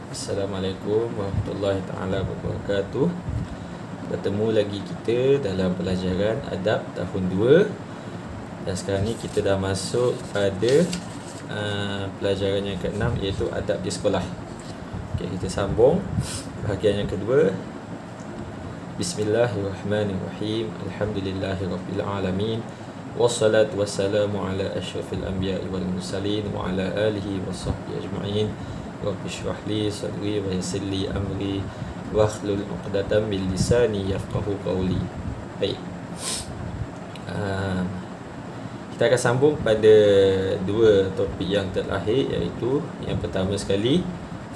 Assalamualaikum warahmatullahi taala wabarakatuh. Bertemu lagi kita dalam pelajaran adab tahun 2. Dan sekarang ni kita dah masuk pada pelajaran yang ke-6, iaitu adab di sekolah. Okey, kita sambung bahagian yang kedua. Bismillahirrahmanirrahim. Alhamdulillahirabbil alamin. Wassalatu wassalamu ala asyrafil anbiya'i wal mursalin wa ala alihi washabbihi ajma'in. Rabbi shrah li sadri wa yassir li amri wahlul 'uqdatam min lisani yafqahu qawli. Baik. Kita akan sambung pada dua topik yang terakhir, iaitu yang pertama sekali,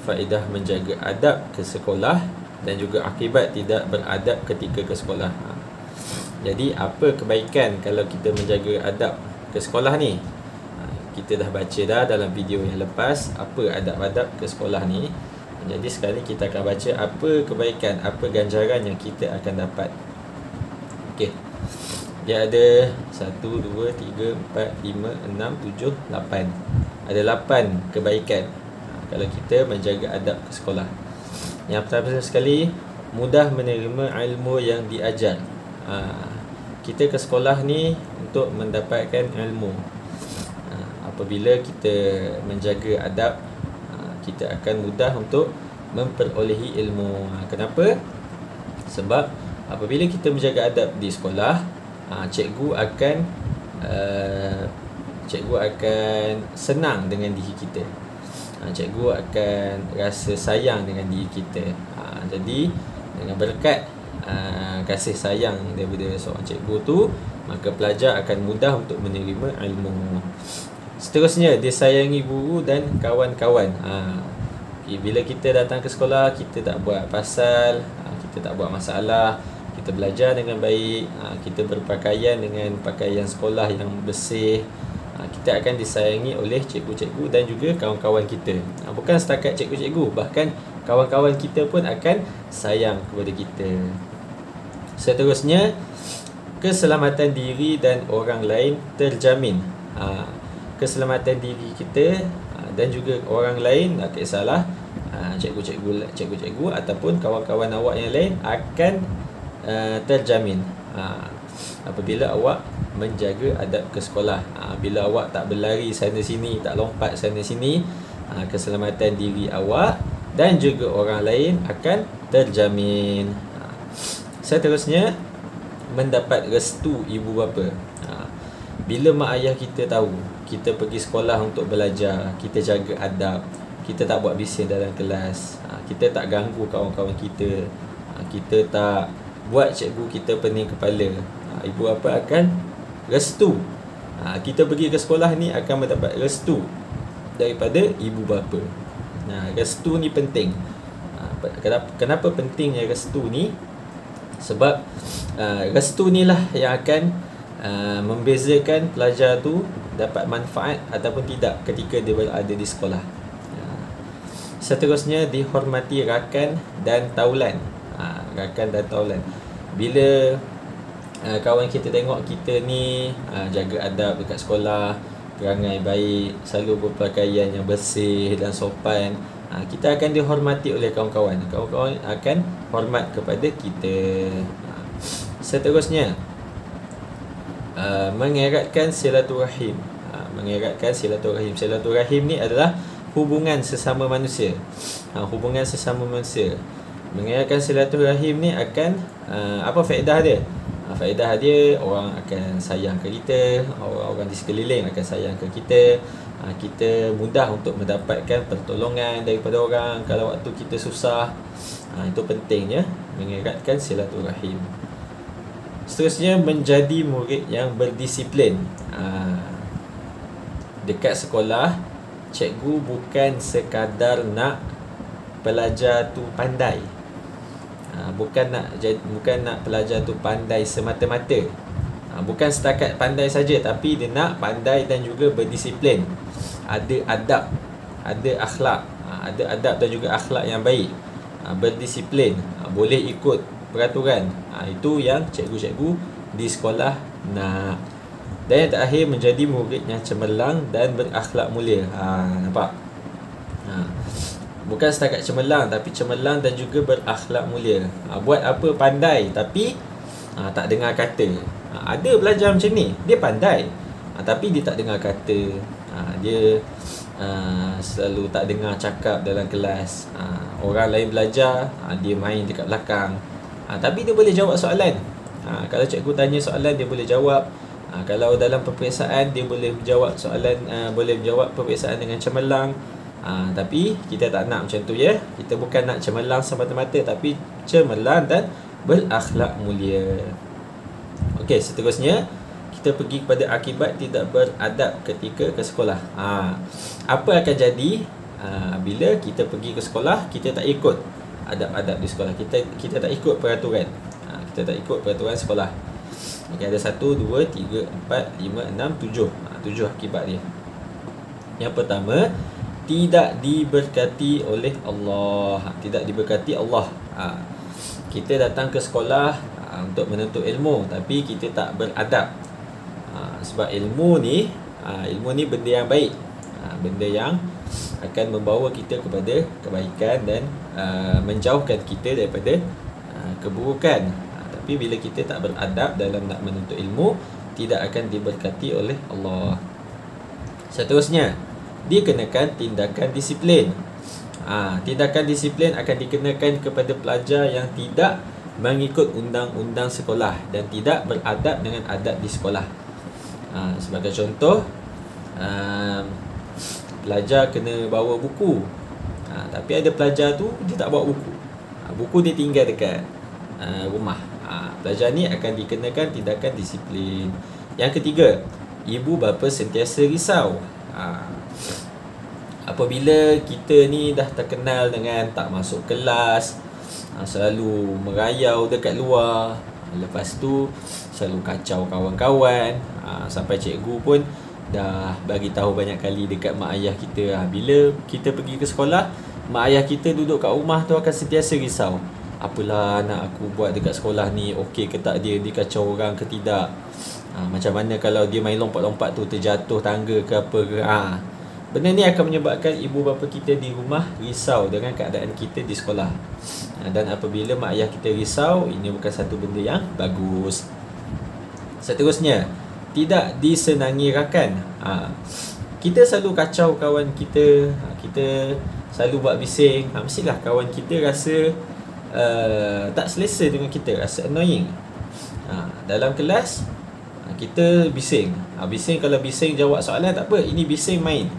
faedah menjaga adab ke sekolah dan juga akibat tidak beradab ketika ke sekolah. Jadi apa kebaikan kalau kita menjaga adab ke sekolah ni? Kita dah baca dah dalam video yang lepas apa adab-adab ke sekolah ni. Jadi sekarang ni kita akan baca apa kebaikan, apa ganjaran yang kita akan dapat. Okey. Dia ada 1, 2, 3, 4, 5, 6, 7, 8. Ada 8 kebaikan kalau kita menjaga adab ke sekolah. Yang pertama sekali, mudah menerima ilmu yang diajar. Kita ke sekolah ni untuk mendapatkan ilmu. Apabila kita menjaga adab, kita akan mudah untuk memperolehi ilmu. Kenapa? Sebab apabila kita menjaga adab di sekolah, cikgu akan senang dengan diri kita. Cikgu akan rasa sayang dengan diri kita. Jadi dengan berkat kasih sayang daripada seorang cikgu tu, maka pelajar akan mudah untuk menerima ilmu. Seterusnya, disayangi guru dan kawan-kawan. Bila kita datang ke sekolah, kita tak buat pasal, kita tak buat masalah, kita belajar dengan baik, kita berpakaian dengan pakaian sekolah yang bersih, kita akan disayangi oleh cikgu-cikgu dan juga kawan-kawan kita. Bukan setakat cikgu-cikgu, bahkan kawan-kawan kita pun akan sayang kepada kita. Seterusnya, keselamatan diri dan orang lain terjamin. Keselamatan diri kita dan juga orang lain, tak kisahlah cikgu-cikgu ataupun kawan-kawan awak yang lain akan terjamin apabila awak menjaga adab ke sekolah. Bila awak tak berlari sana sini, tak lompat sana sini, keselamatan diri awak dan juga orang lain akan terjamin. Seterusnya, mendapat restu ibu bapa. Bila mak ayah kita tahu kita pergi sekolah untuk belajar, kita jaga adab, kita tak buat bising dalam kelas, kita tak ganggu kawan-kawan kita, kita tak buat cikgu kita pening kepala, ibu bapa akan restu. Kita pergi ke sekolah ni akan mendapat restu daripada ibu bapa. Restu ni penting. Kenapa pentingnya restu ni? Sebab restu ni lah yang akan membezakan pelajar tu dapat manfaat ataupun tidak ketika dia berada di sekolah. Seterusnya, dihormati rakan dan taulan. Rakan dan taulan. Bila kawan kita tengok kita ni jaga adab dekat sekolah, perangai baik, selalu berpakaian yang bersih dan sopan, kita akan dihormati oleh kawan-kawan. Kawan-kawan akan hormat kepada kita. Seterusnya, mengeratkan silaturahim. Silaturahim ni adalah hubungan sesama manusia. Hubungan sesama manusia. Mengeratkan silaturahim ni akan apa faedah dia? Faedah dia, orang akan sayang ke kita, orang-orang di sekeliling akan sayang ke kita. Kita mudah untuk mendapatkan pertolongan daripada orang kalau waktu kita susah. Itu pentingnya mengeratkan silaturahim. Seterusnya, menjadi murid yang berdisiplin. Dekat sekolah, cikgu bukan sekadar nak pelajar tu pandai. Bukan nak pelajar tu pandai semata-mata. Bukan setakat pandai saja, tapi dia nak pandai dan juga berdisiplin. Ada adab, ada akhlak, ada adab dan juga akhlak yang baik. Berdisiplin, boleh ikut peraturan. Itu yang cikgu-cikgu di sekolah nak. Dan yang terakhir, menjadi murid yang cemerlang dan berakhlak mulia. Nampak? Bukan setakat cemerlang, tapi cemerlang dan juga berakhlak mulia. Buat apa pandai tapi tak dengar kata. Ada pelajar macam ni, dia pandai tapi dia tak dengar kata. Dia selalu tak dengar cakap dalam kelas. Orang lain belajar, dia main dekat belakang. Tapi dia boleh jawab soalan. Kalau cikgu tanya soalan, dia boleh jawab. Kalau dalam peperiksaan, dia boleh jawab soalan, boleh jawab peperiksaan dengan cemerlang. Tapi kita tak nak macam tu, ya. Kita bukan nak cemerlang semata-mata, tapi cemerlang dan berakhlak mulia. Okey, seterusnya kita pergi kepada akibat tidak beradab ketika ke sekolah. Apa akan jadi bila kita pergi ke sekolah, kita tak ikut adab-adab di sekolah, kita tak ikut peraturan. Kita tak ikut peraturan sekolah. Okey, ada 1, 2, 3, 4, 5, 6, 7. 7 akibat dia. Yang pertama, tidak diberkati oleh Allah. Tidak diberkati Allah. Kita datang ke sekolah untuk menuntut ilmu, tapi kita tak beradab. Sebab ilmu ni benda yang baik, benda yang akan membawa kita kepada kebaikan dan menjauhkan kita daripada keburukan. Tapi bila kita tak beradab dalam nak menuntut ilmu, tidak akan diberkati oleh Allah. Seterusnya, dikenakan tindakan disiplin. Tindakan disiplin akan dikenakan kepada pelajar yang tidak mengikut undang-undang sekolah dan tidak beradab dengan adab di sekolah. Sebagai contoh, pelajar kena bawa buku, tapi ada pelajar tu dia tak bawa buku. Buku dia tinggal dekat rumah. Pelajar ni akan dikenakan tindakan disiplin. Yang ketiga, ibu bapa sentiasa risau. Apabila kita ni dah terkenal dengan tak masuk kelas, selalu merayau dekat luar, lepas tu selalu kacau kawan-kawan, sampai cikgu pun dah bagi tahu banyak kali dekat mak ayah kita, bila kita pergi ke sekolah, mak ayah kita duduk kat rumah tu akan sentiasa risau. Apalah anak aku buat dekat sekolah ni, okey ke tak dia kacau orang ke tidak. Macam mana kalau dia main lompat-lompat tu terjatuh tangga ke apa ke. Benda ni akan menyebabkan ibu bapa kita di rumah risau dengan keadaan kita di sekolah. Dan apabila mak ayah kita risau, ini bukan satu benda yang bagus. Seterusnya, tidak disenangi rakan. Kita selalu kacau kawan kita, kita selalu buat bising. Mestilah kawan kita rasa tak selesa dengan kita, rasa annoying. Dalam kelas, kita bising. Bising, kalau bising jawab soalan tak apa, ini bising main.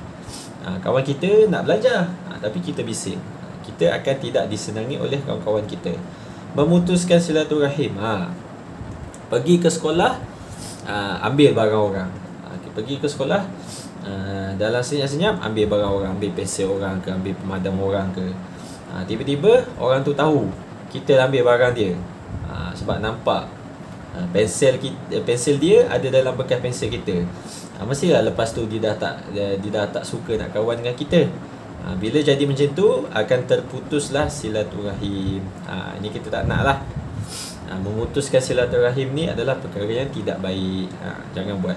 Kawan kita nak belajar, tapi kita bising. Kita akan tidak disenangi oleh kawan-kawan kita. Memutuskan silaturahim. Pergi ke sekolah, ambil barang orang. Pergi ke sekolah, dalam senyap-senyap ambil barang orang, ambil pensel orang ke, ambil pemadam orang ke. Tiba-tiba orang tu tahu kita ambil barang dia, sebab nampak pensel dia ada dalam bekas pensel kita. Mestilah lepas tu dia dah tak suka nak kawan dengan kita. Bila jadi macam tu, akan terputuslah silaturahim. Ini kita tak nak lah. Memutuskan silaturahim ni adalah perkara yang tidak baik. Jangan buat.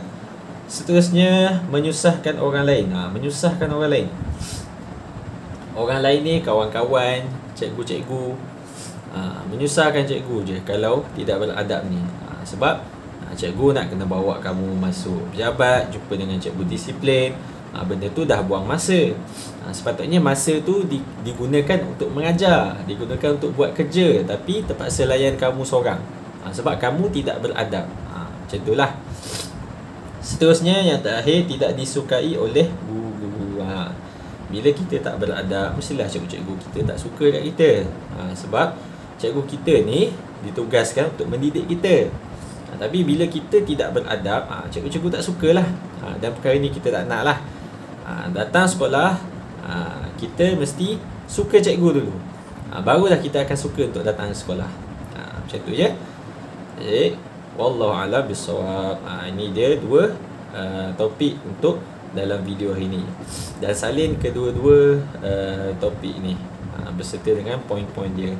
Seterusnya, menyusahkan orang lain. Menyusahkan orang lain. Orang lain ni kawan-kawan, cikgu-cikgu, menyusahkan cikgu je kalau tidak beradab ni. Sebab cikgu nak kena bawa kamu masuk pejabat, jumpa dengan cikgu disiplin. Benda tu dah buang masa. Sepatutnya masa tu digunakan untuk mengajar, digunakan untuk buat kerja, tapi terpaksa layan kamu seorang, sebab kamu tidak beradab. Macam itulah. Seterusnya, yang terakhir, tidak disukai oleh guru-guru. Bila kita tak beradab, mestilah cikgu-cikgu kita tak suka kat kita. Sebab cikgu kita ni ditugaskan untuk mendidik kita. Tapi bila kita tidak beradab, cikgu-cikgu tak sukalah. Dan perkara ni kita tak nak lah. Datang sekolah, kita mesti suka cikgu dulu, barulah kita akan suka untuk datang sekolah. Macam tu je. Wallahu a'lam bissawab. Ini dia dua topik untuk dalam video hari ini, dan salin kedua-dua topik ni berserta dengan poin-poin dia.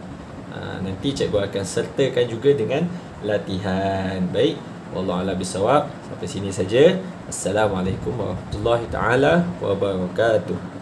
Nanti cikgu akan sertakan juga dengan latihan. Baik, wallahu a'lam bissawab. Sampai sini saja. Assalamualaikum warahmatullahi taala wabarakatuh.